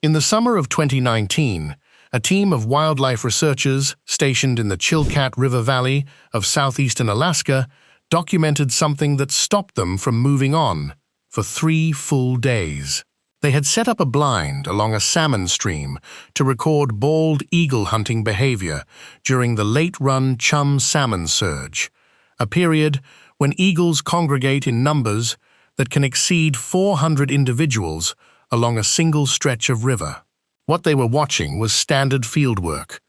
In the summer of 2019, a team of wildlife researchers stationed in the Chilcat River Valley of southeastern Alaska documented something that stopped them from moving on for 3 full days. They had set up a blind along a salmon stream to record bald eagle hunting behavior during the late-run chum salmon surge, a period when eagles congregate in numbers that can exceed 400 individuals along a single stretch of river. What they were watching was standard fieldwork,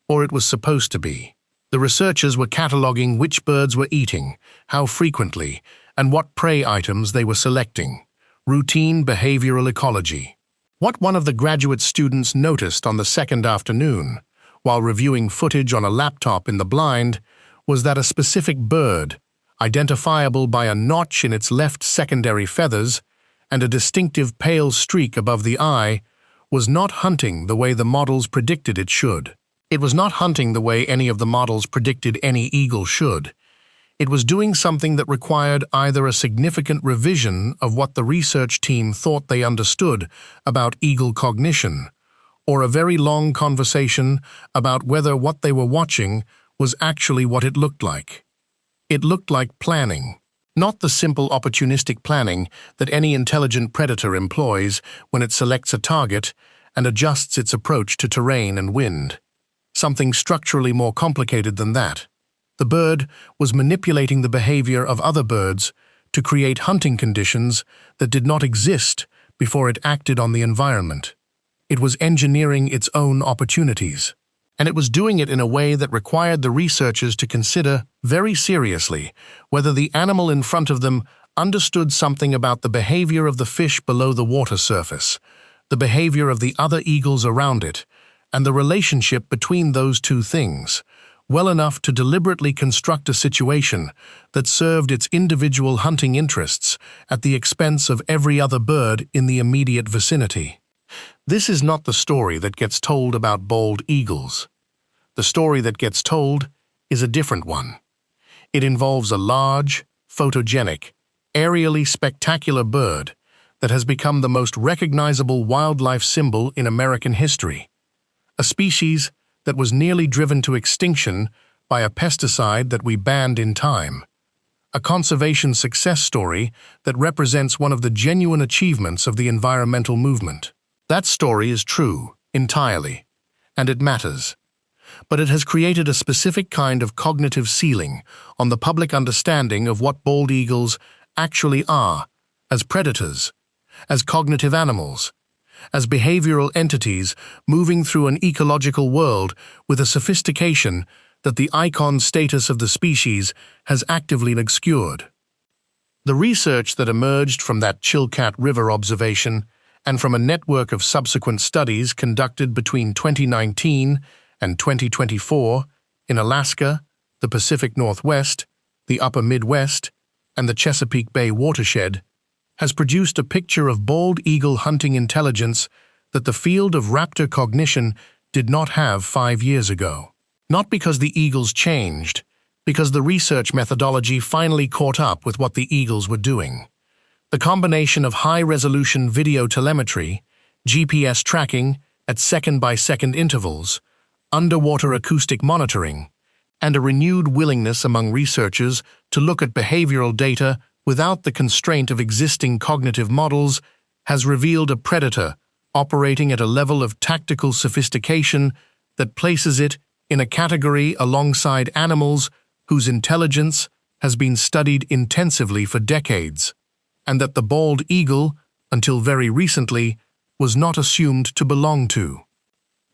or it was supposed to be. The researchers were cataloging which birds were eating, how frequently, and what prey items they were selecting. Routine behavioral ecology. What one of the graduate students noticed on the second afternoon, while reviewing footage on a laptop in the blind, was that a specific bird, identifiable by a notch in its left secondary feathers and a distinctive pale streak above the eye, was not hunting the way the models predicted it should. It was not hunting the way any of the models predicted any eagle should. It was doing something that required either a significant revision of what the research team thought they understood about eagle cognition, or a very long conversation about whether what they were watching was actually what it looked like. It looked like planning, not the simple opportunistic planning that any intelligent predator employs when it selects a target and adjusts its approach to terrain and wind. Something structurally more complicated than that. The bird was manipulating the behavior of other birds to create hunting conditions that did not exist before it acted on the environment. It was engineering its own opportunities. And it was doing it in a way that required the researchers to consider very seriously whether the animal in front of them understood something about the behavior of the fish below the water surface, the behavior of the other eagles around it, and the relationship between those two things, well enough to deliberately construct a situation that served its individual hunting interests at the expense of every other bird in the immediate vicinity. This is not the story that gets told about bald eagles. The story that gets told is a different one. It involves a large, photogenic, aerially spectacular bird that has become the most recognizable wildlife symbol in American history. A species that was nearly driven to extinction by a pesticide that we banned in time. A conservation success story that represents one of the genuine achievements of the environmental movement. That story is true, entirely, and it matters. But it has created a specific kind of cognitive ceiling on the public understanding of what bald eagles actually are, as predators, as cognitive animals, as behavioral entities moving through an ecological world with a sophistication that the icon status of the species has actively obscured. The research that emerged from that Chilcat River observation and from a network of subsequent studies conducted between 2019 and 2024 in Alaska, the Pacific Northwest, the Upper Midwest, and the Chesapeake Bay watershed, has produced a picture of bald eagle hunting intelligence that the field of raptor cognition did not have 5 years ago. Not because the eagles changed, because the research methodology finally caught up with what the eagles were doing. The combination of high-resolution video telemetry, GPS tracking at second-by-second intervals, underwater acoustic monitoring, and a renewed willingness among researchers to look at behavioral data without the constraint of existing cognitive models has revealed a predator operating at a level of tactical sophistication that places it in a category alongside animals whose intelligence has been studied intensively for decades, and that the bald eagle, until very recently, was not assumed to belong to.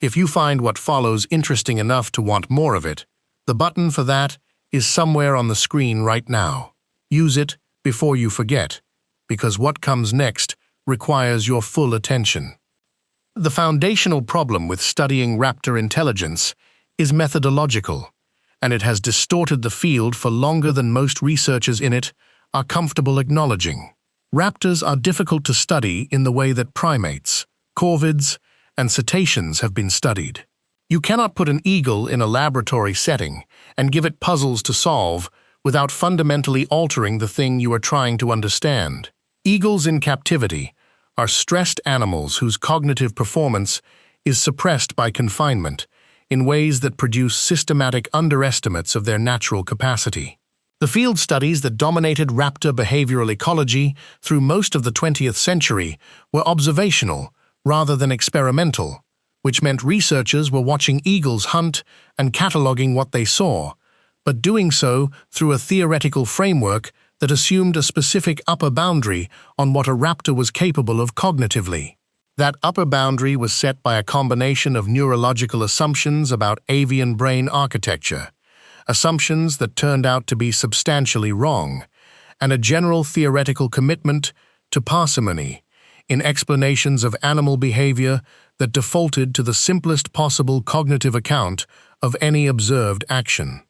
If you find what follows interesting enough to want more of it, the button for that is somewhere on the screen right now. Use it before you forget, because what comes next requires your full attention. The foundational problem with studying raptor intelligence is methodological, and it has distorted the field for longer than most researchers in it are comfortable acknowledging. Raptors are difficult to study in the way that primates, corvids, and cetaceans have been studied. You cannot put an eagle in a laboratory setting and give it puzzles to solve without fundamentally altering the thing you are trying to understand. Eagles in captivity are stressed animals whose cognitive performance is suppressed by confinement in ways that produce systematic underestimates of their natural capacity. The field studies that dominated raptor behavioral ecology through most of the 20th century were observational rather than experimental, which meant researchers were watching eagles hunt and cataloging what they saw, but doing so through a theoretical framework that assumed a specific upper boundary on what a raptor was capable of cognitively. That upper boundary was set by a combination of neurological assumptions about avian brain architecture, assumptions that turned out to be substantially wrong, and a general theoretical commitment to parsimony in explanations of animal behavior that defaulted to the simplest possible cognitive account of any observed action.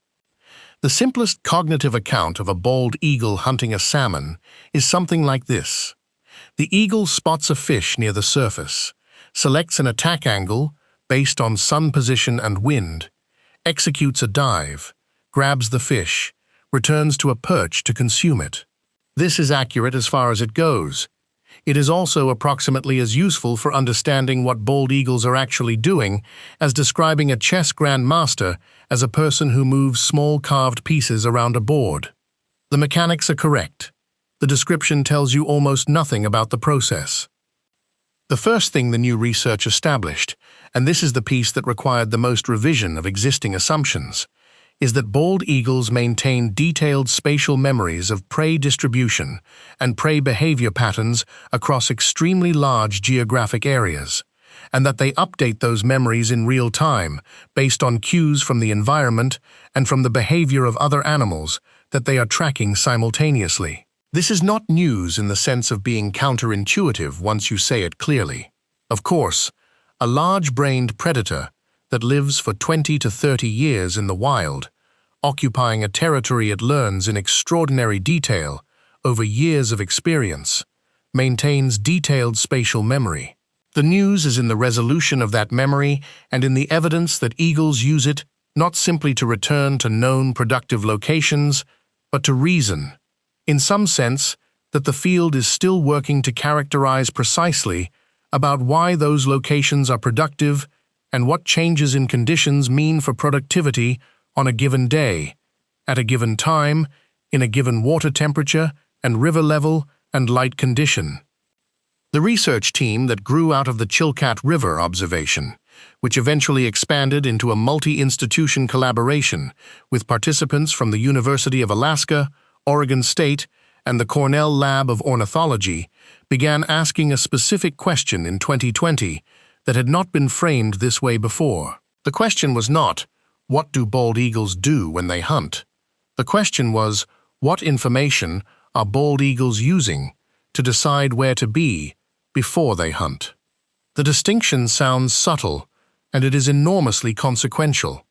The simplest cognitive account of a bald eagle hunting a salmon is something like this. The eagle spots a fish near the surface, selects an attack angle based on sun position and wind, executes a dive, grabs the fish, returns to a perch to consume it. This is accurate as far as it goes. It is also approximately as useful for understanding what bald eagles are actually doing as describing a chess grandmaster as a person who moves small carved pieces around a board. The mechanics are correct. The description tells you almost nothing about the process. The first thing the new research established, and this is the piece that required the most revision of existing assumptions, is that bald eagles maintain detailed spatial memories of prey distribution and prey behavior patterns across extremely large geographic areas, and that they update those memories in real time based on cues from the environment and from the behavior of other animals that they are tracking simultaneously. This is not news in the sense of being counterintuitive once you say it clearly. Of course, a large-brained predator that lives for 20 to 30 years in the wild, occupying a territory it learns in extraordinary detail over years of experience, maintains detailed spatial memory. The news is in the resolution of that memory and in the evidence that eagles use it not simply to return to known productive locations, but to reason, in some sense, that the field is still working to characterize precisely about why those locations are productive and what changes in conditions mean for productivity on a given day, at a given time, in a given water temperature and river level and light condition. The research team that grew out of the Chilcat River observation, which eventually expanded into a multi-institution collaboration with participants from the University of Alaska, Oregon State, and the Cornell Lab of Ornithology, began asking a specific question in 2020 that had not been framed this way before. The question was not, what do bald eagles do when they hunt? The question was, what information are bald eagles using to decide where to be before they hunt? The distinction sounds subtle, and it is enormously consequential.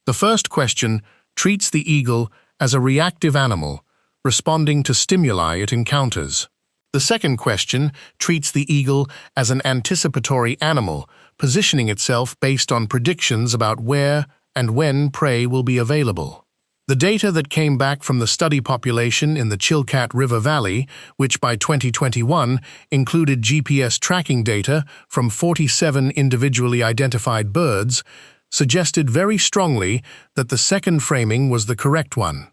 The first question treats the eagle as a reactive animal, responding to stimuli it encounters. The second question treats the eagle as an anticipatory animal, positioning itself based on predictions about where and when prey will be available. The data that came back from the study population in the Chilcat River Valley, which by 2021 included GPS tracking data from 47 individually identified birds, suggested very strongly that the second framing was the correct one.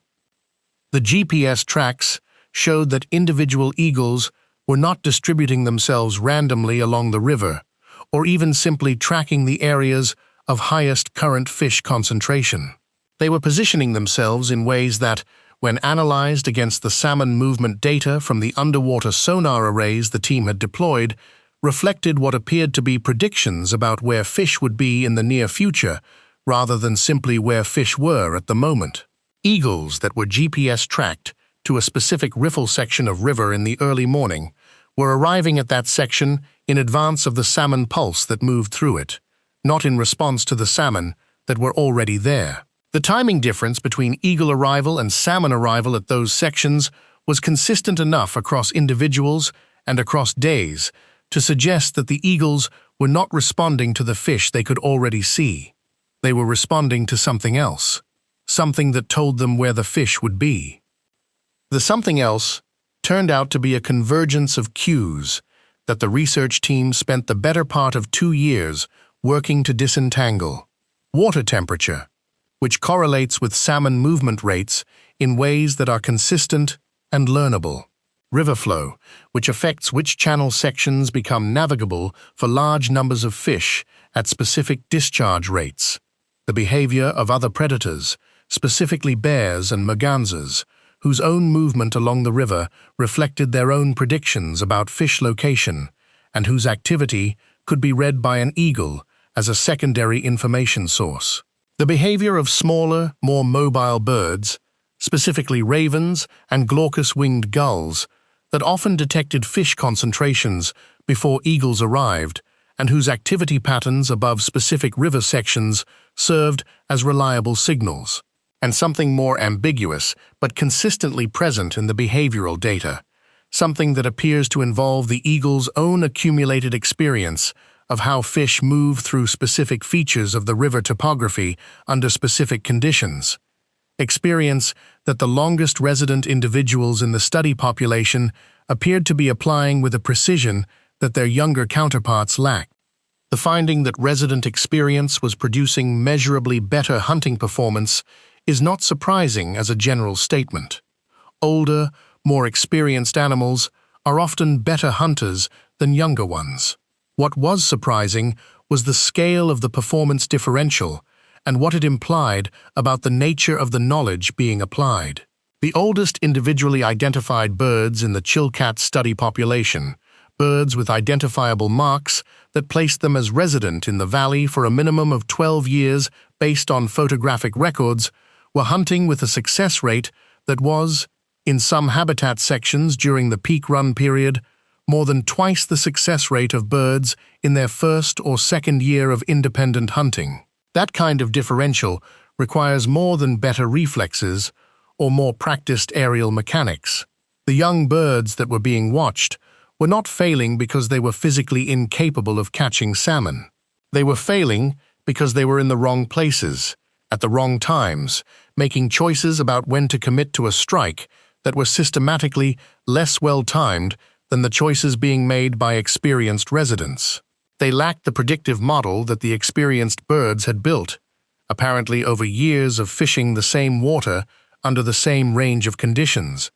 The GPS tracks showed that individual eagles were not distributing themselves randomly along the river, or even simply tracking the areas of highest current fish concentration. They were positioning themselves in ways that, when analyzed against the salmon movement data from the underwater sonar arrays the team had deployed, reflected what appeared to be predictions about where fish would be in the near future, rather than simply where fish were at the moment. Eagles that were GPS tracked to a specific riffle section of river in the early morning were arriving at that section in advance of the salmon pulse that moved through it, not in response to the salmon that were already there. The timing difference between eagle arrival and salmon arrival at those sections was consistent enough across individuals and across days to suggest that the eagles were not responding to the fish they could already see. They were responding to something else, something that told them where the fish would be. The something else turned out to be a convergence of cues that the research team spent the better part of 2 years working to disentangle. Water temperature, which correlates with salmon movement rates in ways that are consistent and learnable. River flow, which affects which channel sections become navigable for large numbers of fish at specific discharge rates. The behavior of other predators, specifically bears and mergansers, whose own movement along the river reflected their own predictions about fish location, and whose activity could be read by an eagle as a secondary information source. The behavior of smaller, more mobile birds, specifically ravens and glaucous-winged gulls, that often detected fish concentrations before eagles arrived, and whose activity patterns above specific river sections served as reliable signals. And something more ambiguous, but consistently present in the behavioral data, something that appears to involve the eagle's own accumulated experience of how fish move through specific features of the river topography under specific conditions. Experience that the longest resident individuals in the study population appeared to be applying with a precision that their younger counterparts lacked. The finding that resident experience was producing measurably better hunting performance is not surprising as a general statement. Older, more experienced animals are often better hunters than younger ones. What was surprising was the scale of the performance differential and what it implied about the nature of the knowledge being applied. The oldest individually identified birds in the Chilcat study population, birds with identifiable marks that placed them as resident in the valley for a minimum of 12 years based on photographic records, were hunting with a success rate that was, in some habitat sections during the peak run period, more than twice the success rate of birds in their first or second year of independent hunting. That kind of differential requires more than better reflexes or more practiced aerial mechanics. The young birds that were being watched were not failing because they were physically incapable of catching salmon. They were failing because they were in the wrong places, at the wrong times, making choices about when to commit to a strike that were systematically less well-timed than the choices being made by experienced residents. They lacked the predictive model that the experienced birds had built, apparently over years of fishing the same water under the same range of conditions,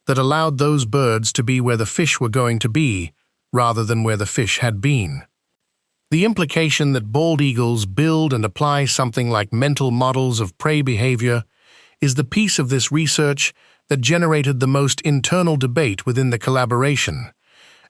that allowed those birds to be where the fish were going to be, rather than where the fish had been. The implication that bald eagles build and apply something like mental models of prey behavior is the piece of this research that generated the most internal debate within the collaboration,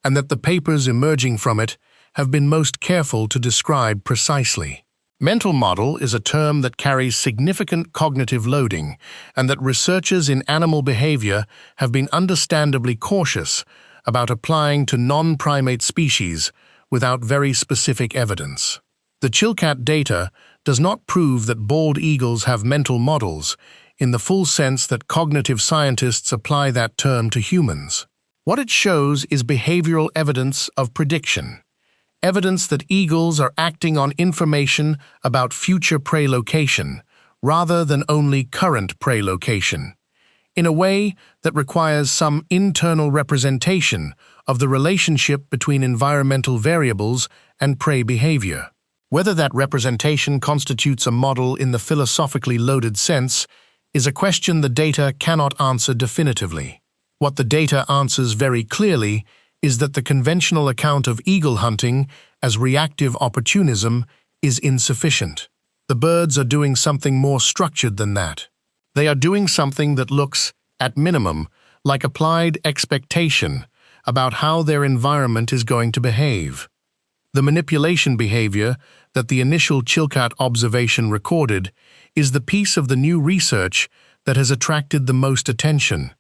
and that the papers emerging from it have been most careful to describe precisely. Mental model is a term that carries significant cognitive loading, and that researchers in animal behavior have been understandably cautious about applying to non-primate species without very specific evidence. The Chilcat data does not prove that bald eagles have mental models in the full sense that cognitive scientists apply that term to humans. What it shows is behavioral evidence of prediction. Evidence that eagles are acting on information about future prey location, rather than only current prey location, in a way that requires some internal representation of the relationship between environmental variables and prey behavior. Whether that representation constitutes a model in the philosophically loaded sense is a question the data cannot answer definitively. What the data answers very clearly is that the conventional account of eagle hunting as reactive opportunism is insufficient. The birds are doing something more structured than that. They are doing something that looks, at minimum, like applied expectation about how their environment is going to behave. The manipulation behavior that the initial Chilcat observation recorded is the piece of the new research that has attracted the most attention,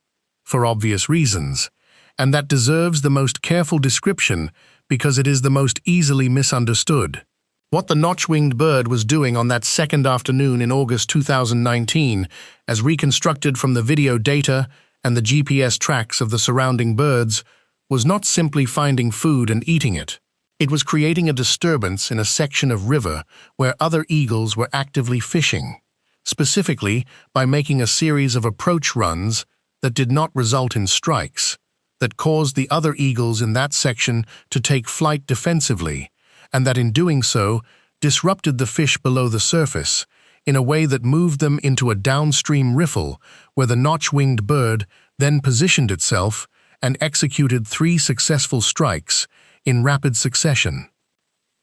for obvious reasons, and that deserves the most careful description because it is the most easily misunderstood. What the notch-winged bird was doing on that second afternoon in August 2019, as reconstructed from the video data and the GPS tracks of the surrounding birds, was not simply finding food and eating it. It was creating a disturbance in a section of river where other eagles were actively fishing, specifically by making a series of approach runs that did not result in strikes, that caused the other eagles in that section to take flight defensively, and that in doing so disrupted the fish below the surface in a way that moved them into a downstream riffle where the notch-winged bird then positioned itself and executed 3 successful strikes in rapid succession.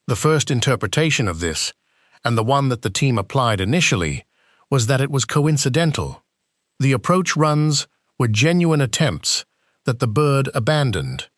The first interpretation of this, and the one that the team applied initially, was that it was coincidental. The approach runs were genuine attempts that the bird abandoned.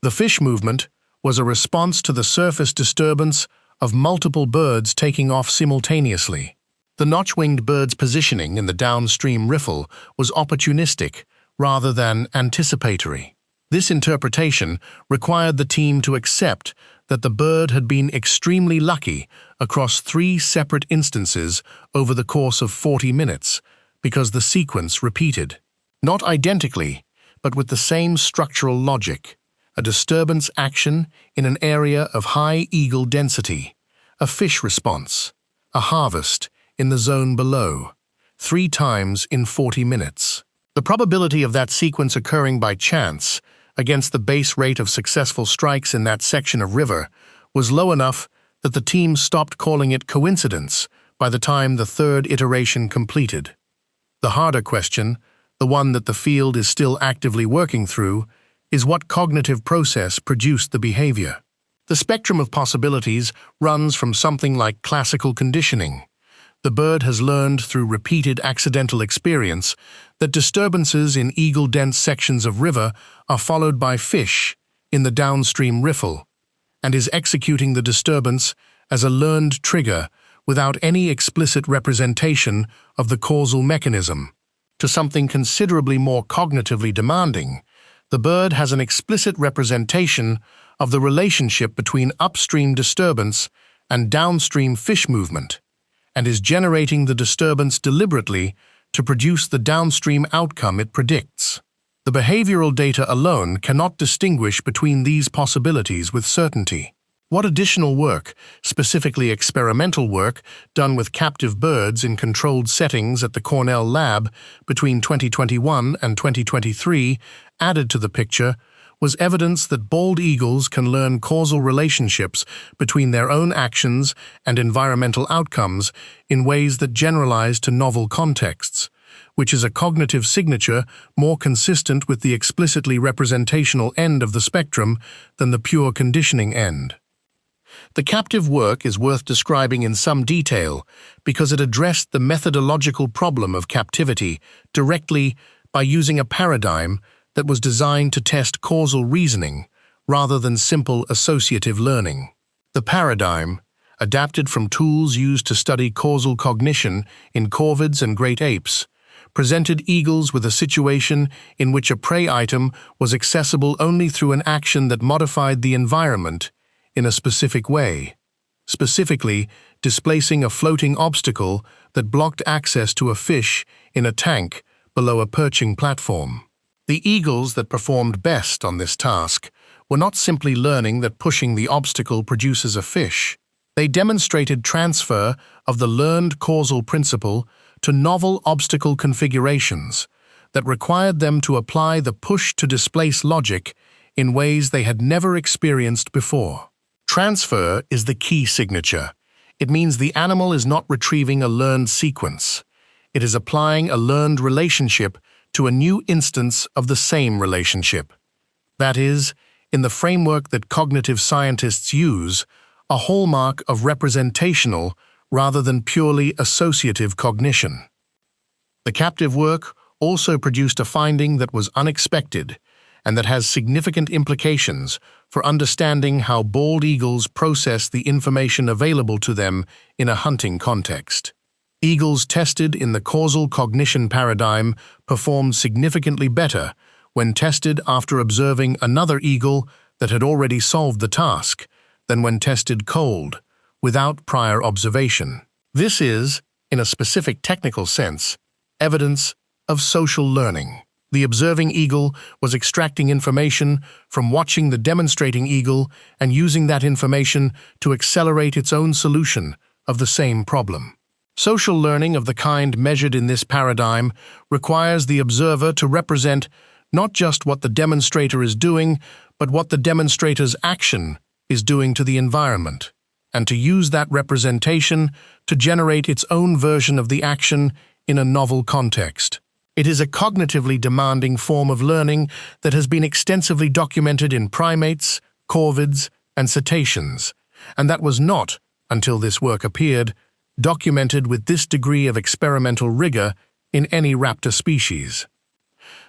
The fish movement was a response to the surface disturbance of multiple birds taking off simultaneously. The notch-winged bird's positioning in the downstream riffle was opportunistic rather than anticipatory. This interpretation required the team to accept that the bird had been extremely lucky across 3 separate instances over the course of 40 minutes, because the sequence repeated. Not identically, but with the same structural logic. A disturbance action in an area of high eagle density, a fish response, a harvest in the zone below, 3 times in 40 minutes. The probability of that sequence occurring by chance against the base rate of successful strikes in that section of river was low enough that the team stopped calling it coincidence by the time the 3rd iteration completed. The harder question, the one that the field is still actively working through, is what cognitive process produced the behavior. The spectrum of possibilities runs from something like classical conditioning. The bird has learned through repeated accidental experience that disturbances in eagle-dense sections of river are followed by fish in the downstream riffle, and is executing the disturbance as a learned trigger without any explicit representation of the causal mechanism. To something considerably more cognitively demanding, the bird has an explicit representation of the relationship between upstream disturbance and downstream fish movement, and is generating the disturbance deliberately to produce the downstream outcome it predicts. The behavioral data alone cannot distinguish between these possibilities with certainty. What additional work, specifically experimental work, done with captive birds in controlled settings at the Cornell lab between 2021 and 2023 added to the picture was evidence that bald eagles can learn causal relationships between their own actions and environmental outcomes in ways that generalize to novel contexts, which is a cognitive signature more consistent with the explicitly representational end of the spectrum than the pure conditioning end. The captive work is worth describing in some detail because it addressed the methodological problem of captivity directly by using a paradigm that was designed to test causal reasoning rather than simple associative learning. The paradigm, adapted from tools used to study causal cognition in corvids and great apes, presented eagles with a situation in which a prey item was accessible only through an action that modified the environment in a specific way, specifically displacing a floating obstacle that blocked access to a fish in a tank below a perching platform. The eagles that performed best on this task were not simply learning that pushing the obstacle produces a fish. They demonstrated transfer of the learned causal principle to novel obstacle configurations that required them to apply the push-to-displace logic in ways they had never experienced before. Transfer is the key signature. It means the animal is not retrieving a learned sequence. It is applying a learned relationship to a new instance of the same relationship. That is, in the framework that cognitive scientists use, a hallmark of representational rather than purely associative cognition. The captive work also produced a finding that was unexpected and that has significant implications for understanding how bald eagles process the information available to them in a hunting context. Eagles tested in the causal cognition paradigm performed significantly better when tested after observing another eagle that had already solved the task than when tested cold, without prior observation. This is, in a specific technical sense, evidence of social learning. The observing eagle was extracting information from watching the demonstrating eagle and using that information to accelerate its own solution of the same problem. Social learning of the kind measured in this paradigm requires the observer to represent Not just what the demonstrator is doing, but what the demonstrator's action is doing to the environment, and to use that representation to generate its own version of the action in a novel context. It is a cognitively demanding form of learning that has been extensively documented in primates, corvids, and cetaceans, and that was not, until this work appeared, documented with this degree of experimental rigor in any raptor species.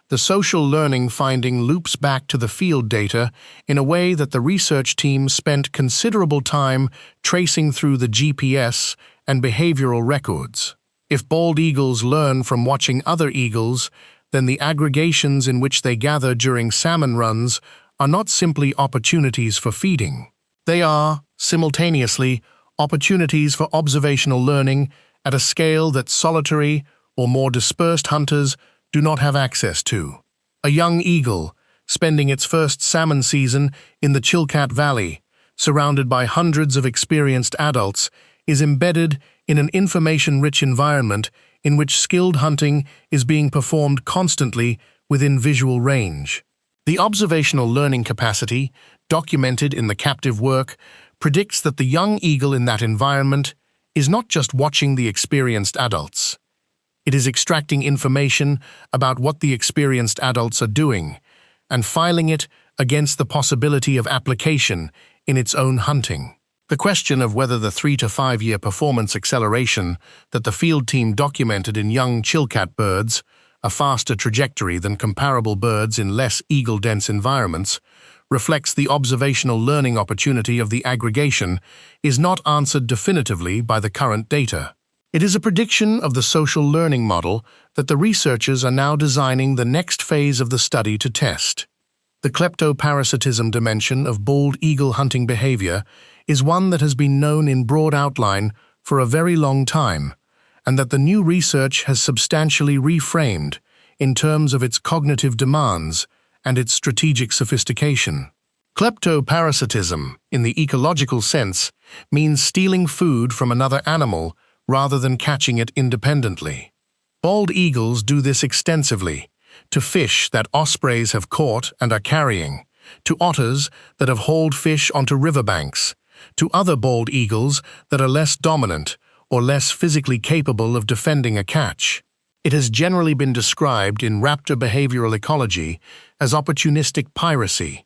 The social learning finding loops back to the field data in a way that the research team spent considerable time tracing through the GPS and behavioral records. If bald eagles learn from watching other eagles, then the aggregations in which they gather during salmon runs are not simply opportunities for feeding. They are, simultaneously, opportunities for observational learning at a scale that solitary or more dispersed hunters do not have access to. A young eagle, spending its first salmon season in the Chilcat Valley, surrounded by hundreds of experienced adults, is embedded in an information-rich environment in which skilled hunting is being performed constantly within visual range. The observational learning capacity, documented in the captive work, predicts that the young eagle in that environment is not just watching the experienced adults. It is extracting information about what the experienced adults are doing and filing it against the possibility of application in its own hunting. The question of whether the 3 to 5 year performance acceleration that the field team documented in young Chilcat birds, a faster trajectory than comparable birds in less eagle-dense environments, reflects the observational learning opportunity of the aggregation, is not answered definitively by the current data. It is a prediction of the social learning model that the researchers are now designing the next phase of the study to test. The kleptoparasitism dimension of bald eagle hunting behavior is one that has been known in broad outline for a very long time, and that the new research has substantially reframed in terms of its cognitive demands and its strategic sophistication. Kleptoparasitism, in the ecological sense, means stealing food from another animal rather than catching it independently. Bald eagles do this extensively, to fish that ospreys have caught and are carrying, to otters that have hauled fish onto riverbanks, to other bald eagles that are less dominant or less physically capable of defending a catch. It has generally been described in raptor behavioral ecology as opportunistic piracy,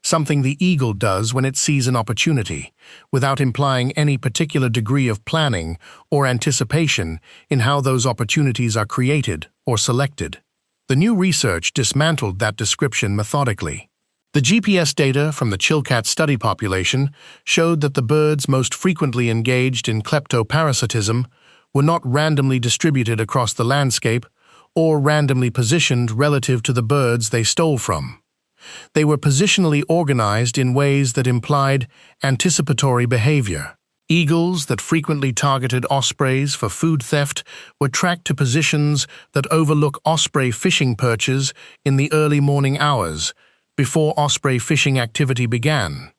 something the eagle does when it sees an opportunity, without implying any particular degree of planning or anticipation in how those opportunities are created or selected. The new research dismantled that description methodically. The GPS data from the Chilcat study population showed that the birds most frequently engaged in kleptoparasitism were not randomly distributed across the landscape or randomly positioned relative to the birds they stole from. They were positionally organized in ways that implied anticipatory behavior. Eagles that frequently targeted ospreys for food theft were tracked to positions that overlook osprey fishing perches in the early morning hours, before osprey fishing activity began,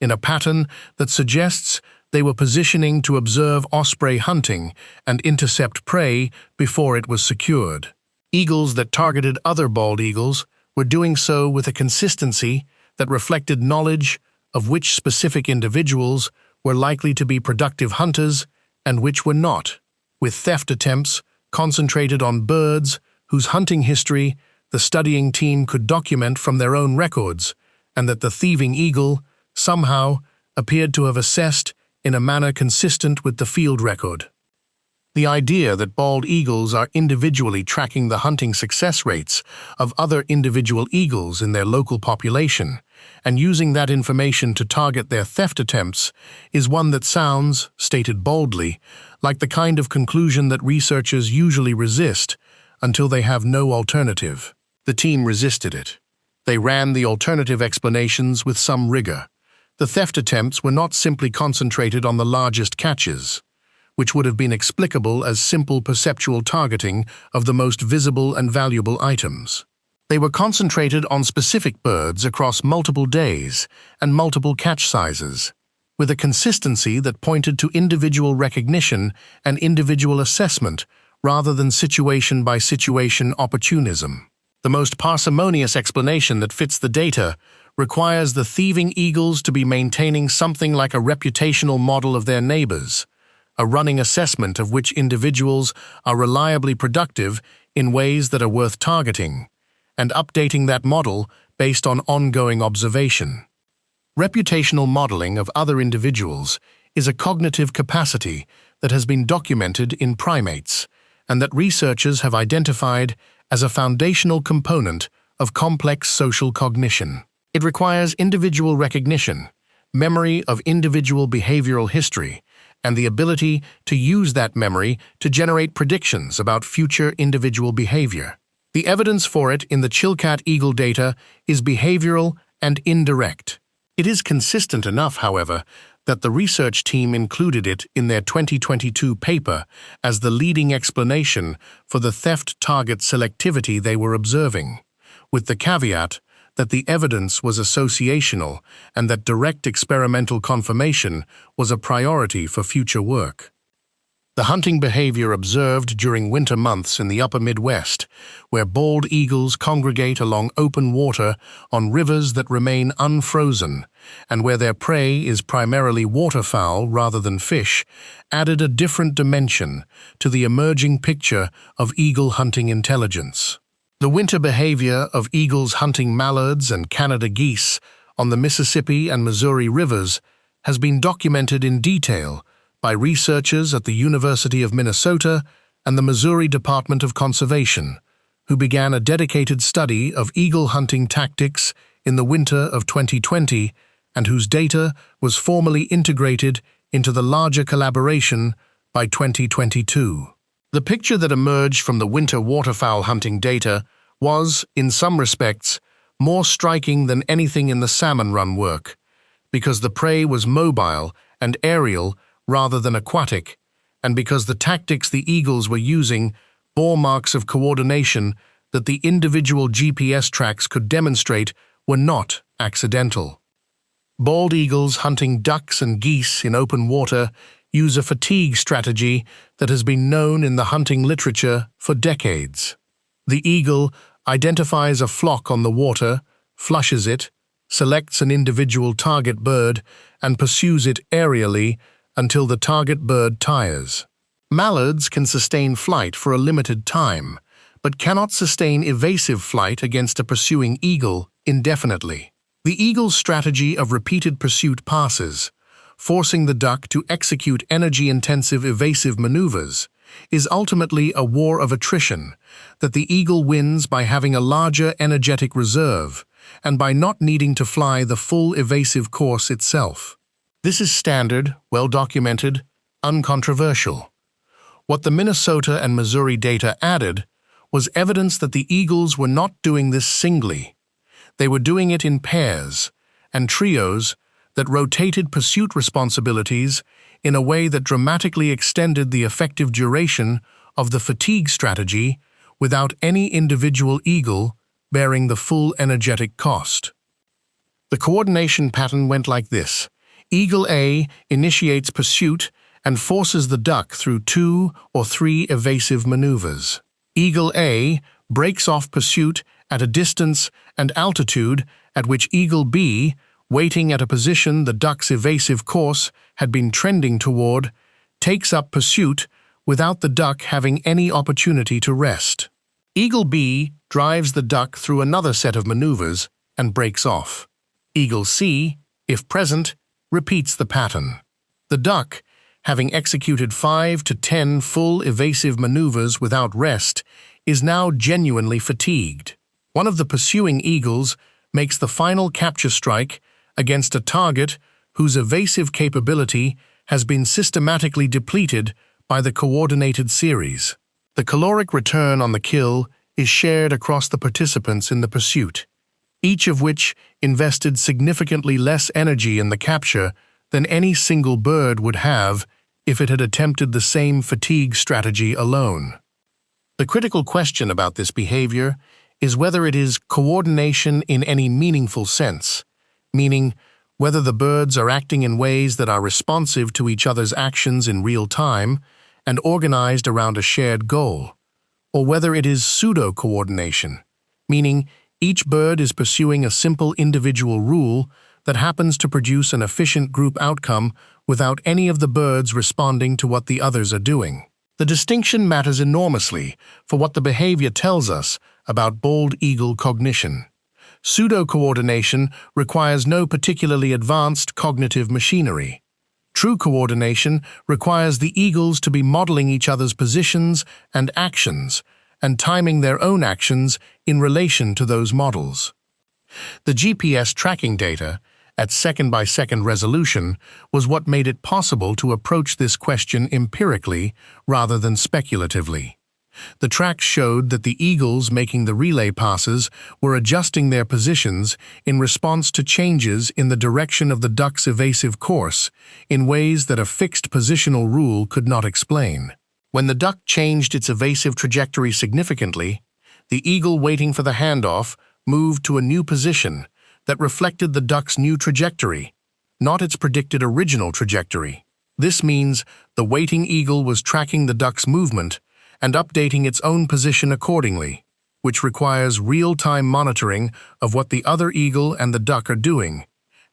in a pattern that suggests they were positioning to observe osprey hunting and intercept prey before it was secured. Eagles that targeted other bald eagles were doing so with a consistency that reflected knowledge of which specific individuals were likely to be productive hunters and which were not, with theft attempts concentrated on birds whose hunting history the studying team could document from their own records, and that the thieving eagle, somehow, appeared to have assessed in a manner consistent with the field record. The idea that bald eagles are individually tracking the hunting success rates of other individual eagles in their local population and using that information to target their theft attempts is one that sounds, stated boldly, like the kind of conclusion that researchers usually resist until they have no alternative. The team resisted it. They ran the alternative explanations with some rigor. The theft attempts were not simply concentrated on the largest catches, which would have been explicable as simple perceptual targeting of the most visible and valuable items. They were concentrated on specific birds across multiple days and multiple catch sizes, with a consistency that pointed to individual recognition and individual assessment rather than situation-by-situation opportunism. The most parsimonious explanation that fits the data requires the thieving eagles to be maintaining something like a reputational model of their neighbors, a running assessment of which individuals are reliably productive in ways that are worth targeting, and updating that model based on ongoing observation. Reputational modeling of other individuals is a cognitive capacity that has been documented in primates, and that researchers have identified as a foundational component of complex social cognition. It requires individual recognition, memory of individual behavioral history, and the ability to use that memory to generate predictions about future individual behavior. The evidence for it in the Chilcat eagle data is behavioral and indirect. It is consistent enough, however, that the research team included it in their 2022 paper as the leading explanation for the theft target selectivity they were observing, with the caveat that the evidence was associational and that direct experimental confirmation was a priority for future work. The hunting behavior observed during winter months in the upper Midwest, where bald eagles congregate along open water on rivers that remain unfrozen, and where their prey is primarily waterfowl rather than fish, added a different dimension to the emerging picture of eagle hunting intelligence. The winter behavior of eagles hunting mallards and Canada geese on the Mississippi and Missouri rivers has been documented in detail by researchers at the University of Minnesota and the Missouri Department of Conservation, who began a dedicated study of eagle hunting tactics in the winter of 2020 and whose data was formally integrated into the larger collaboration by 2022. The picture that emerged from the winter waterfowl hunting data was, in some respects, more striking than anything in the salmon run work, because the prey was mobile and aerial rather than aquatic, and because the tactics the eagles were using bore marks of coordination that the individual GPS tracks could demonstrate were not accidental. Bald eagles hunting ducks and geese in open water use a fatigue strategy that has been known in the hunting literature for decades. The eagle identifies a flock on the water, flushes it, selects an individual target bird, and pursues it aerially until the target bird tires. Mallards can sustain flight for a limited time, but cannot sustain evasive flight against a pursuing eagle indefinitely. The eagle's strategy of repeated pursuit passes, forcing the duck to execute energy-intensive evasive maneuvers, is ultimately a war of attrition that the eagle wins by having a larger energetic reserve and by not needing to fly the full evasive course itself. This is standard, well-documented, uncontroversial. What the Minnesota and Missouri data added was evidence that the eagles were not doing this singly. They were doing it in pairs and trios that rotated pursuit responsibilities in a way that dramatically extended the effective duration of the fatigue strategy without any individual eagle bearing the full energetic cost. The coordination pattern went like this. Eagle A initiates pursuit and forces the duck through 2 or 3 evasive maneuvers. Eagle A breaks off pursuit at a distance and altitude at which Eagle B, waiting at a position the duck's evasive course had been trending toward, takes up pursuit without the duck having any opportunity to rest. Eagle B drives the duck through another set of maneuvers and breaks off. Eagle C, if present, repeats the pattern. The duck, having executed 5 to 10 full evasive maneuvers without rest, is now genuinely fatigued. One of the pursuing eagles makes the final capture strike against a target whose evasive capability has been systematically depleted by the coordinated series. The caloric return on the kill is shared across the participants in the pursuit, each of which invested significantly less energy in the capture than any single bird would have if it had attempted the same fatigue strategy alone. The critical question about this behavior is whether it is coordination in any meaningful sense, meaning whether the birds are acting in ways that are responsive to each other's actions in real time and organized around a shared goal, or whether it is pseudo-coordination, meaning each bird is pursuing a simple individual rule that happens to produce an efficient group outcome without any of the birds responding to what the others are doing. The distinction matters enormously for what the behavior tells us about bald eagle cognition. Pseudo-coordination requires no particularly advanced cognitive machinery. True coordination requires the eagles to be modeling each other's positions and actions, and timing their own actions in relation to those models. The GPS tracking data, at second-by-second resolution, was what made it possible to approach this question empirically rather than speculatively. The tracks showed that the eagles making the relay passes were adjusting their positions in response to changes in the direction of the duck's evasive course in ways that a fixed positional rule could not explain. When the duck changed its evasive trajectory significantly, the eagle waiting for the handoff moved to a new position that reflected the duck's new trajectory, not its predicted original trajectory. This means the waiting eagle was tracking the duck's movement and updating its own position accordingly, which requires real-time monitoring of what the other eagle and the duck are doing,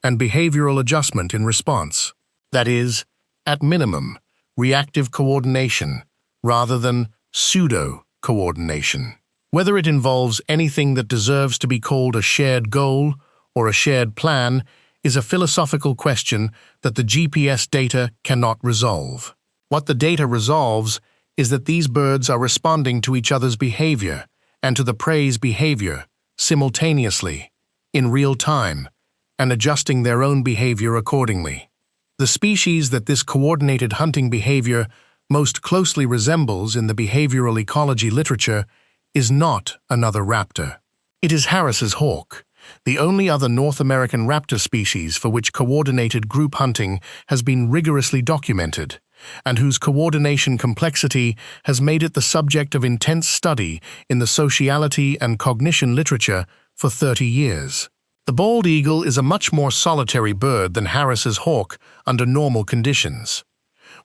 and behavioral adjustment in response. That is, at minimum, reactive coordination rather than pseudo-coordination. Whether it involves anything that deserves to be called a shared goal or a shared plan is a philosophical question that the GPS data cannot resolve. What the data resolves is that these birds are responding to each other's behavior and to the prey's behavior simultaneously, in real time, and adjusting their own behavior accordingly. The species that this coordinated hunting behavior most closely resembles in the behavioral ecology literature is not another raptor. It is Harris's hawk, the only other North American raptor species for which coordinated group hunting has been rigorously documented, and whose coordination complexity has made it the subject of intense study in the sociality and cognition literature for 30 years. The bald eagle is a much more solitary bird than Harris's hawk under normal conditions,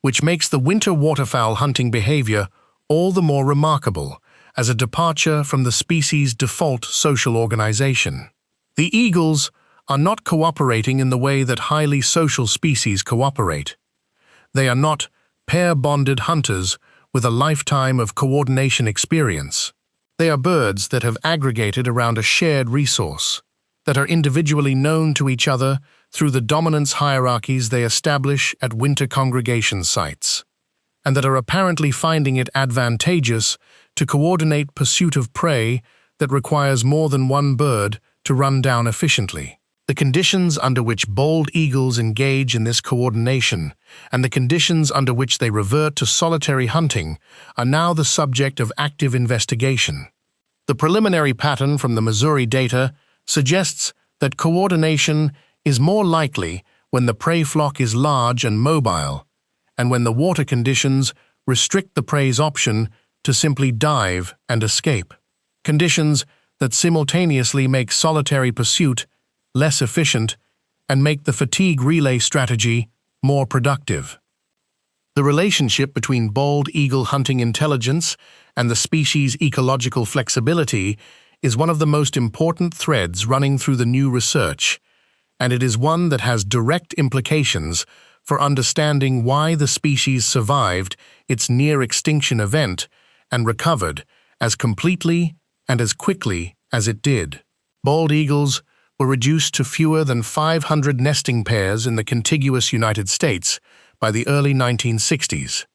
which makes the winter waterfowl hunting behavior all the more remarkable as a departure from the species' default social organization. The eagles are not cooperating in the way that highly social species cooperate. They are not pair-bonded hunters with a lifetime of coordination experience. They are birds that have aggregated around a shared resource, that are individually known to each other through the dominance hierarchies they establish at winter congregation sites, and that are apparently finding it advantageous to coordinate pursuit of prey that requires more than one bird to run down efficiently. The conditions under which bald eagles engage in this coordination and the conditions under which they revert to solitary hunting are now the subject of active investigation. The preliminary pattern from the Missouri data suggests that coordination is more likely when the prey flock is large and mobile, and when the water conditions restrict the prey's option to simply dive and escape. Conditions that simultaneously make solitary pursuit less efficient and make the fatigue relay strategy more productive. The relationship between bald eagle hunting intelligence and the species' ecological flexibility is one of the most important threads running through the new research, and it is one that has direct implications for understanding why the species survived its near-extinction event and recovered as completely and as quickly as it did. Bald eagles were reduced to fewer than 500 nesting pairs in the contiguous United States by the early 1960s,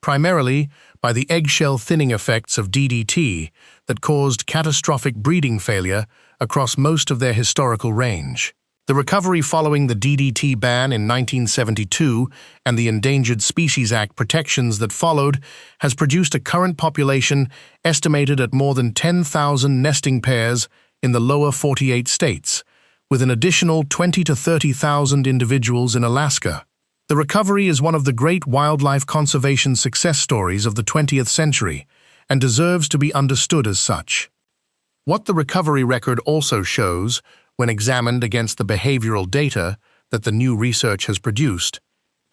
primarily by the eggshell thinning effects of DDT that caused catastrophic breeding failure across most of their historical range. The recovery following the DDT ban in 1972 and the Endangered Species Act protections that followed has produced a current population estimated at more than 10,000 nesting pairs in the lower 48 states, with an additional 20 to 30,000 individuals in Alaska. The recovery is one of the great wildlife conservation success stories of the 20th century and deserves to be understood as such. What the recovery record also shows, when examined against the behavioral data that the new research has produced,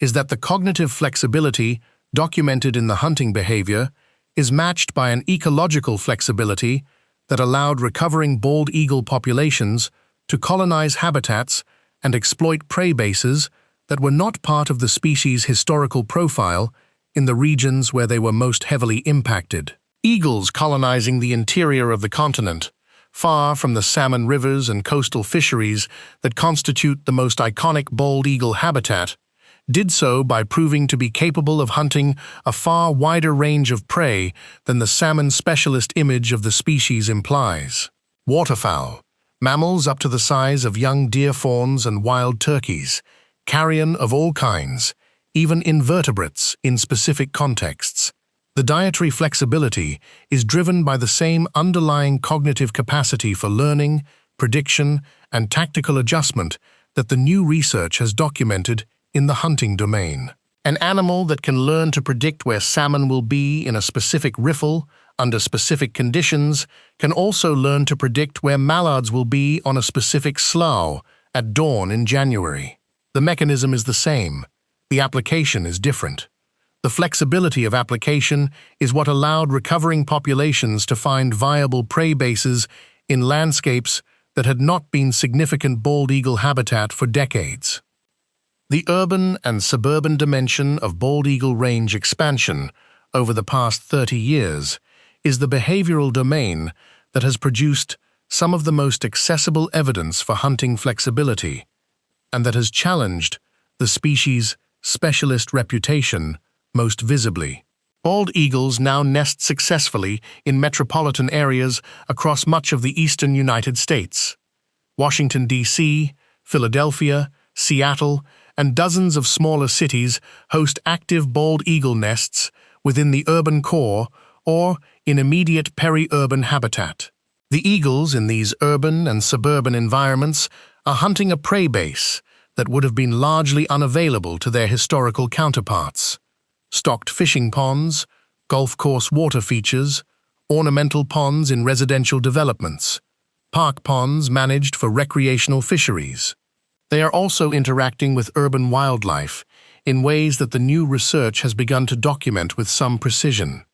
is that the cognitive flexibility documented in the hunting behavior is matched by an ecological flexibility that allowed recovering bald eagle populations to colonize habitats and exploit prey bases that were not part of the species' historical profile in the regions where they were most heavily impacted. Eagles colonizing the interior of the continent, far from the salmon rivers and coastal fisheries that constitute the most iconic bald eagle habitat, did so by proving to be capable of hunting a far wider range of prey than the salmon specialist image of the species implies. Waterfowl, mammals up to the size of young deer fawns and wild turkeys, carrion of all kinds, even invertebrates in specific contexts. The dietary flexibility is driven by the same underlying cognitive capacity for learning, prediction, and tactical adjustment that the new research has documented in the hunting domain. An animal that can learn to predict where salmon will be in a specific riffle under specific conditions can also learn to predict where mallards will be on a specific slough at dawn in January. The mechanism is the same. The application is different. The flexibility of application is what allowed recovering populations to find viable prey bases in landscapes that had not been significant bald eagle habitat for decades. The urban and suburban dimension of bald eagle range expansion over the past 30 years is the behavioral domain that has produced some of the most accessible evidence for hunting flexibility, and that has challenged the species' specialist reputation most visibly. Bald eagles now nest successfully in metropolitan areas across much of the eastern United States. Washington, D.C., Philadelphia, Seattle, and dozens of smaller cities host active bald eagle nests within the urban core or in immediate peri-urban habitat. The eagles in these urban and suburban environments are hunting a prey base that would have been largely unavailable to their historical counterparts. Stocked fishing ponds, golf course water features, ornamental ponds in residential developments, park ponds managed for recreational fisheries. They are also interacting with urban wildlife in ways that the new research has begun to document with some precision,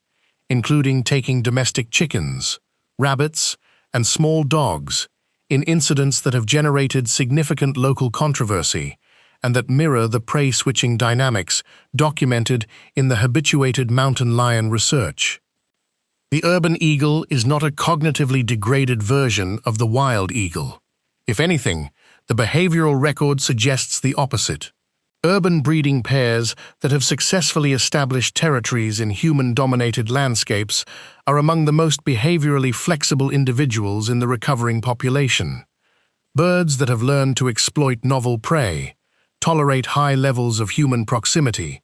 including taking domestic chickens, rabbits, and small dogs in incidents that have generated significant local controversy and that mirror the prey-switching dynamics documented in the habituated mountain lion research. The urban eagle is not a cognitively degraded version of the wild eagle. If anything, the behavioral record suggests the opposite. Urban breeding pairs that have successfully established territories in human-dominated landscapes are among the most behaviorally flexible individuals in the recovering population. Birds that have learned to exploit novel prey, tolerate high levels of human proximity,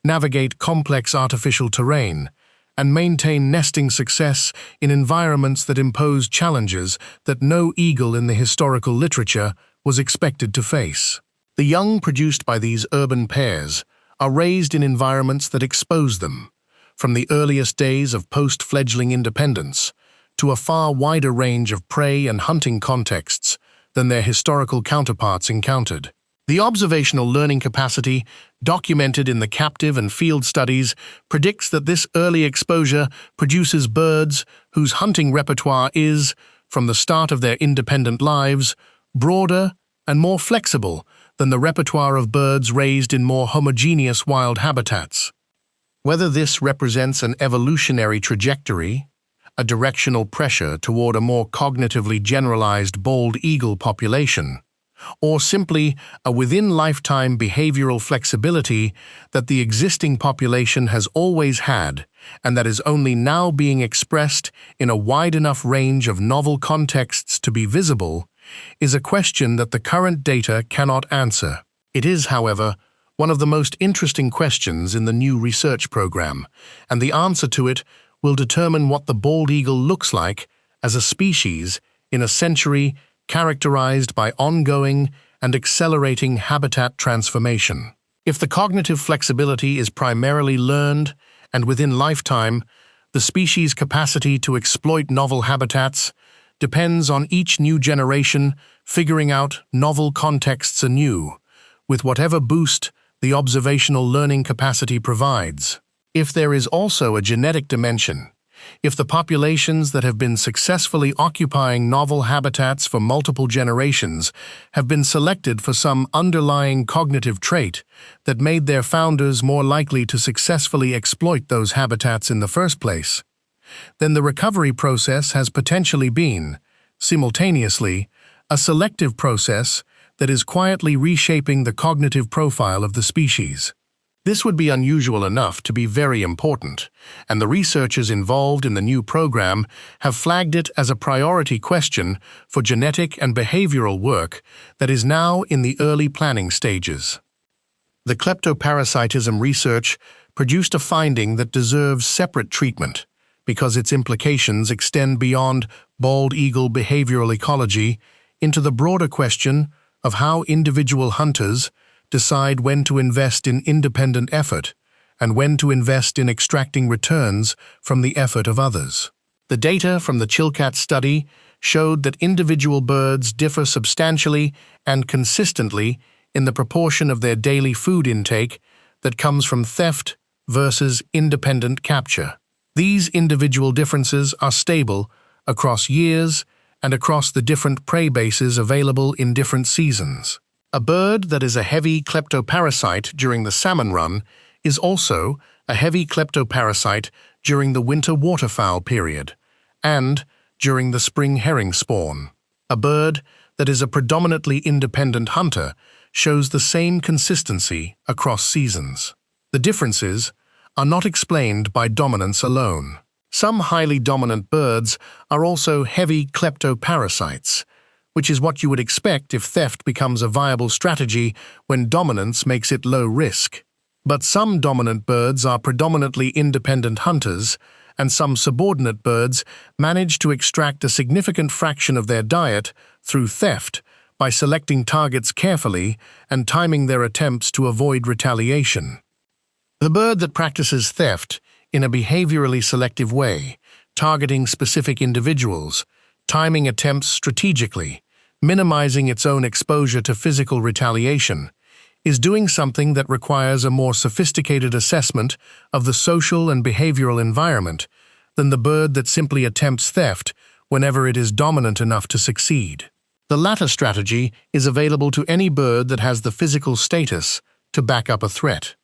navigate complex artificial terrain, and maintain nesting success in environments that impose challenges that no eagle in the historical literature was expected to face. The young produced by these urban pairs are raised in environments that expose them, from the earliest days of post-fledgling independence to a far wider range of prey and hunting contexts than their historical counterparts encountered. The observational learning capacity, documented in the captive and field studies, predicts that this early exposure produces birds whose hunting repertoire is, from the start of their independent lives, broader and more flexible than the repertoire of birds raised in more homogeneous wild habitats. Whether this represents an evolutionary trajectory, a directional pressure toward a more cognitively generalized bald eagle population, or simply a within-lifetime behavioral flexibility that the existing population has always had and that is only now being expressed in a wide enough range of novel contexts to be visible, is a question that the current data cannot answer. It is, however, one of the most interesting questions in the new research program, and the answer to it will determine what the bald eagle looks like as a species in a century characterized by ongoing and accelerating habitat transformation. If the cognitive flexibility is primarily learned and within lifetime, the species' capacity to exploit novel habitats depends on each new generation figuring out novel contexts anew, with whatever boost the observational learning capacity provides. If there is also a genetic dimension, If the populations that have been successfully occupying novel habitats for multiple generations have been selected for some underlying cognitive trait that made their founders more likely to successfully exploit those habitats in the first place, then the recovery process has potentially been, simultaneously, a selective process that is quietly reshaping the cognitive profile of the species. This would be unusual enough to be very important, and the researchers involved in the new program have flagged it as a priority question for genetic and behavioral work that is now in the early planning stages. The kleptoparasitism research produced a finding that deserves separate treatment because its implications extend beyond bald eagle behavioral ecology into the broader question of how individual hunters decide when to invest in independent effort and when to invest in extracting returns from the effort of others. The data from the Chilcat study showed that individual birds differ substantially and consistently in the proportion of their daily food intake that comes from theft versus independent capture. These individual differences are stable across years and across the different prey bases available in different seasons. A bird that is a heavy kleptoparasite during the salmon run is also a heavy kleptoparasite during the winter waterfowl period and during the spring herring spawn. A bird that is a predominantly independent hunter shows the same consistency across seasons. The differences are not explained by dominance alone. Some highly dominant birds are also heavy kleptoparasites, which is what you would expect if theft becomes a viable strategy when dominance makes it low risk. But some dominant birds are predominantly independent hunters, and some subordinate birds manage to extract a significant fraction of their diet through theft by selecting targets carefully and timing their attempts to avoid retaliation. The bird that practices theft in a behaviorally selective way, targeting specific individuals, timing attempts strategically, minimizing its own exposure to physical retaliation, is doing something that requires a more sophisticated assessment of the social and behavioral environment than the bird that simply attempts theft whenever it is dominant enough to succeed. The latter strategy is available to any bird that has the physical status to back up a threat.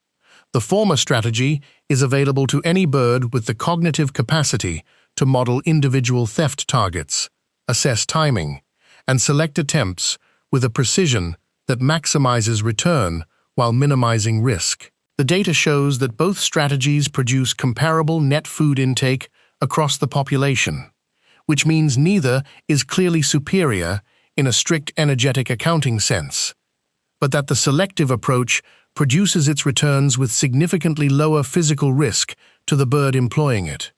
The former strategy is available to any bird with the cognitive capacity to model individual theft targets, assess timing, and select attempts with a precision that maximizes return while minimizing risk. The data shows that both strategies produce comparable net food intake across the population, which means neither is clearly superior in a strict energetic accounting sense, but that the selective approach produces its returns with significantly lower physical risk to the bird employing it,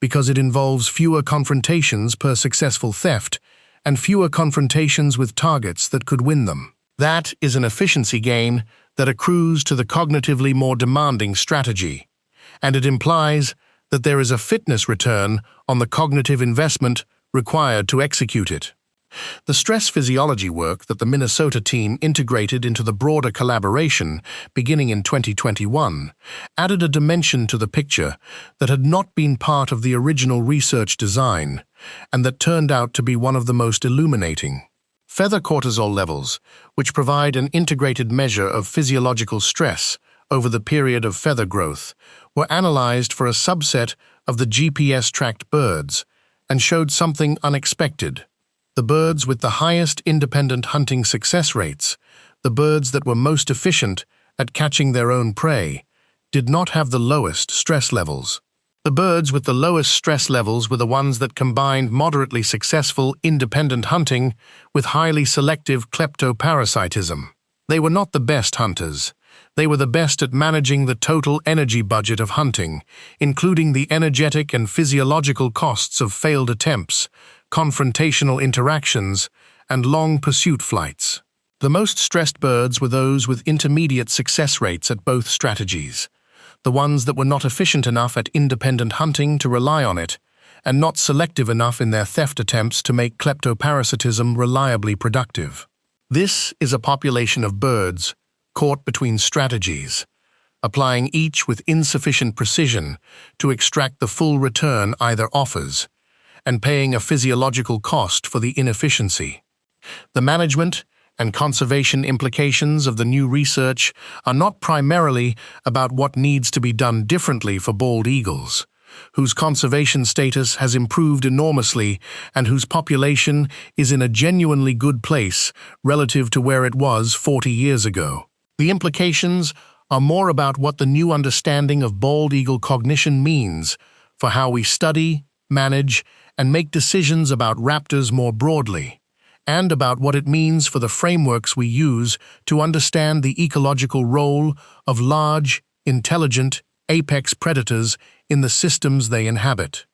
because it involves fewer confrontations per successful theft and fewer confrontations with targets that could win them. That is an efficiency gain that accrues to the cognitively more demanding strategy, and it implies that there is a fitness return on the cognitive investment required to execute it. The stress physiology work that the Minnesota team integrated into the broader collaboration beginning in 2021 added a dimension to the picture that had not been part of the original research design and that turned out to be one of the most illuminating. Feather cortisol levels, which provide an integrated measure of physiological stress over the period of feather growth, were analyzed for a subset of the GPS-tracked birds and showed something unexpected. The birds with the highest independent hunting success rates, the birds that were most efficient at catching their own prey, did not have the lowest stress levels. The birds with the lowest stress levels were the ones that combined moderately successful independent hunting with highly selective kleptoparasitism. They were not the best hunters. They were the best at managing the total energy budget of hunting, including the energetic and physiological costs of failed attempts, confrontational interactions, and long pursuit flights. The most stressed birds were those with intermediate success rates at both strategies, the ones that were not efficient enough at independent hunting to rely on it, and not selective enough in their theft attempts to make kleptoparasitism reliably productive. This is a population of birds caught between strategies, applying each with insufficient precision to extract the full return either offers, and paying a physiological cost for the inefficiency. The management and conservation implications of the new research are not primarily about what needs to be done differently for bald eagles, whose conservation status has improved enormously and whose population is in a genuinely good place relative to where it was 40 years ago. The implications are more about what the new understanding of bald eagle cognition means for how we study, manage, and make decisions about raptors more broadly, and about what it means for the frameworks we use to understand the ecological role of large, intelligent, apex predators in the systems they inhabit.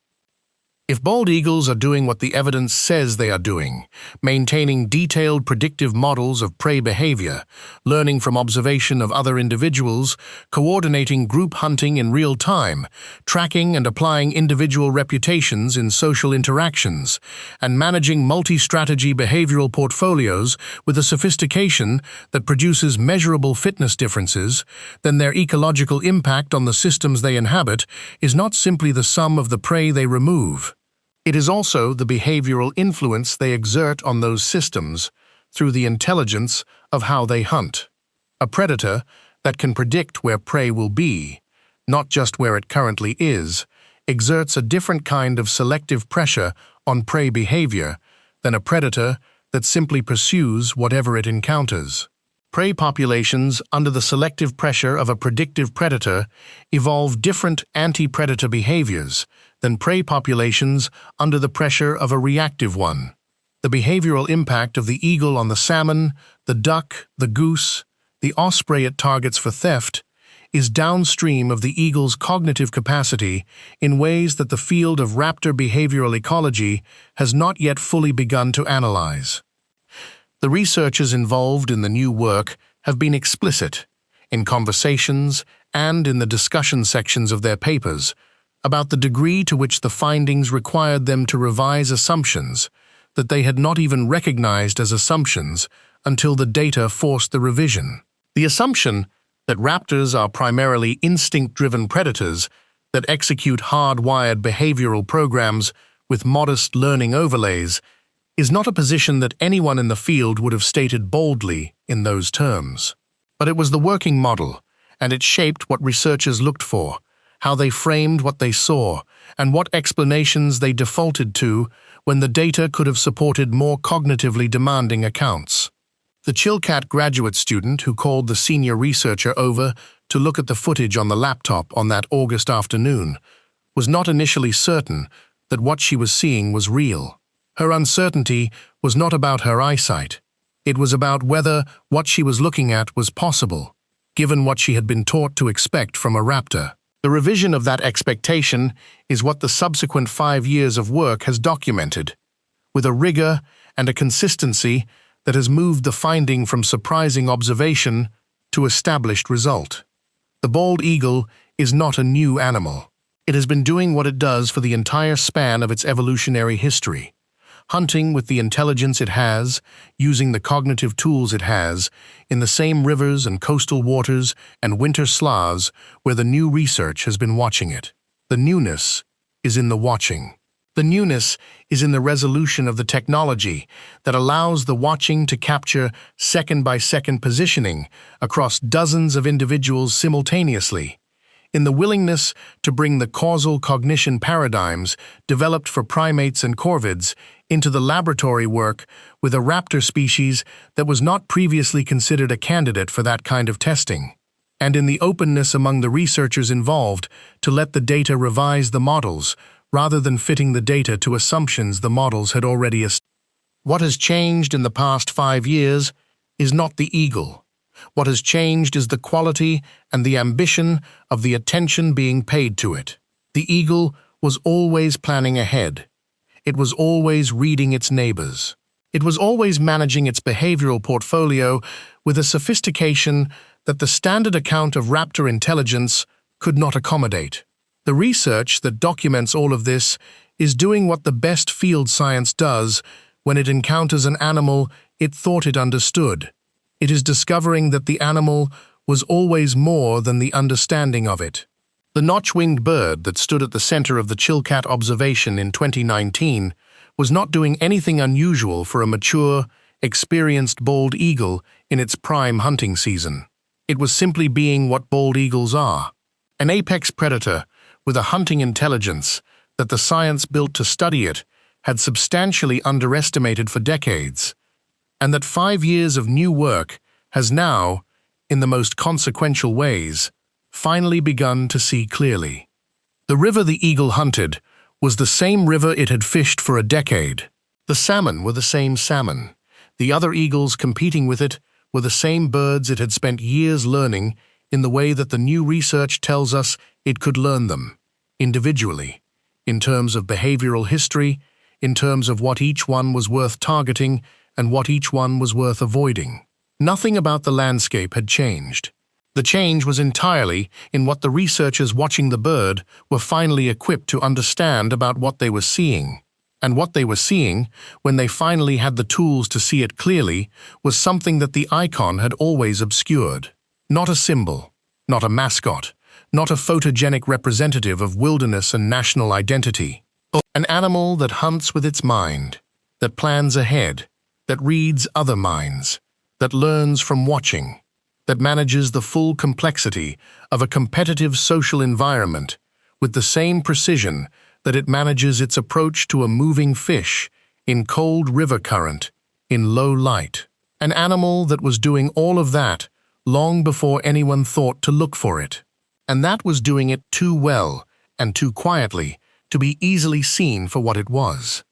If bald eagles are doing what the evidence says they are doing, maintaining detailed predictive models of prey behavior, learning from observation of other individuals, coordinating group hunting in real time, tracking and applying individual reputations in social interactions, and managing multi-strategy behavioral portfolios with a sophistication that produces measurable fitness differences, then their ecological impact on the systems they inhabit is not simply the sum of the prey they remove. It is also the behavioral influence they exert on those systems through the intelligence of how they hunt. A predator that can predict where prey will be, not just where it currently is, exerts a different kind of selective pressure on prey behavior than a predator that simply pursues whatever it encounters. Prey populations under the selective pressure of a predictive predator evolve different anti-predator behaviors than prey populations under the pressure of a reactive one. The behavioral impact of the eagle on the salmon, the duck, the goose, the osprey it targets for theft, is downstream of the eagle's cognitive capacity in ways that the field of raptor behavioral ecology has not yet fully begun to analyze. The researchers involved in the new work have been explicit, in conversations and in the discussion sections of their papers, about the degree to which the findings required them to revise assumptions that they had not even recognized as assumptions until the data forced the revision. The assumption that raptors are primarily instinct-driven predators that execute hard-wired behavioral programs with modest learning overlays is not a position that anyone in the field would have stated boldly in those terms. But it was the working model, and it shaped what researchers looked for, how they framed what they saw, and what explanations they defaulted to when the data could have supported more cognitively demanding accounts. The Chilcat graduate student who called the senior researcher over to look at the footage on the laptop on that August afternoon was not initially certain that what she was seeing was real. Her uncertainty was not about her eyesight. It was about whether what she was looking at was possible, given what she had been taught to expect from a raptor. The revision of that expectation is what the subsequent 5 years of work has documented, with a rigor and a consistency that has moved the finding from surprising observation to established result. The bald eagle is not a new animal. It has been doing what it does for the entire span of its evolutionary history, hunting with the intelligence it has, using the cognitive tools it has, in the same rivers and coastal waters and winter sloughs where the new research has been watching it. The newness is in the watching. The newness is in the resolution of the technology that allows the watching to capture second-by-second positioning across dozens of individuals simultaneously, in the willingness to bring the causal cognition paradigms developed for primates and corvids into the laboratory work with a raptor species that was not previously considered a candidate for that kind of testing, and in the openness among the researchers involved to let the data revise the models rather than fitting the data to assumptions the models had already established. What has changed in the past 5 years is not the eagle. What has changed is the quality and the ambition of the attention being paid to it. The eagle was always planning ahead. It was always reading its neighbors. It was always managing its behavioral portfolio with a sophistication that the standard account of raptor intelligence could not accommodate. The research that documents all of this is doing what the best field science does when it encounters an animal it thought it understood. It is discovering that the animal was always more than the understanding of it. The notch-winged bird that stood at the center of the Chilcat observation in 2019 was not doing anything unusual for a mature, experienced bald eagle in its prime hunting season. It was simply being what bald eagles are, an apex predator with a hunting intelligence that the science built to study it had substantially underestimated for decades, and that 5 years of new work has now, in the most consequential ways, finally begun to see clearly. The river the eagle hunted was the same river it had fished for a decade. The salmon were the same salmon. The other eagles competing with it were the same birds it had spent years learning in the way that the new research tells us it could learn them, individually, in terms of behavioral history, in terms of what each one was worth targeting and what each one was worth avoiding. Nothing about the landscape had changed. The change was entirely in what the researchers watching the bird were finally equipped to understand about what they were seeing. And what they were seeing, when they finally had the tools to see it clearly, was something that the icon had always obscured. Not a symbol, not a mascot, not a photogenic representative of wilderness and national identity. An animal that hunts with its mind, that plans ahead, that reads other minds, that learns from watching, that manages the full complexity of a competitive social environment with the same precision that it manages its approach to a moving fish in cold river current, in low light. An animal that was doing all of that long before anyone thought to look for it. And that was doing it too well and too quietly to be easily seen for what it was.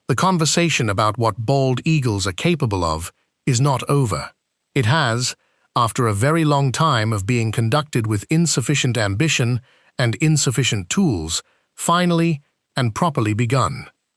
The conversation about what bald eagles are capable of is not over. It has, after a very long time of being conducted with insufficient ambition and insufficient tools, finally and properly begun.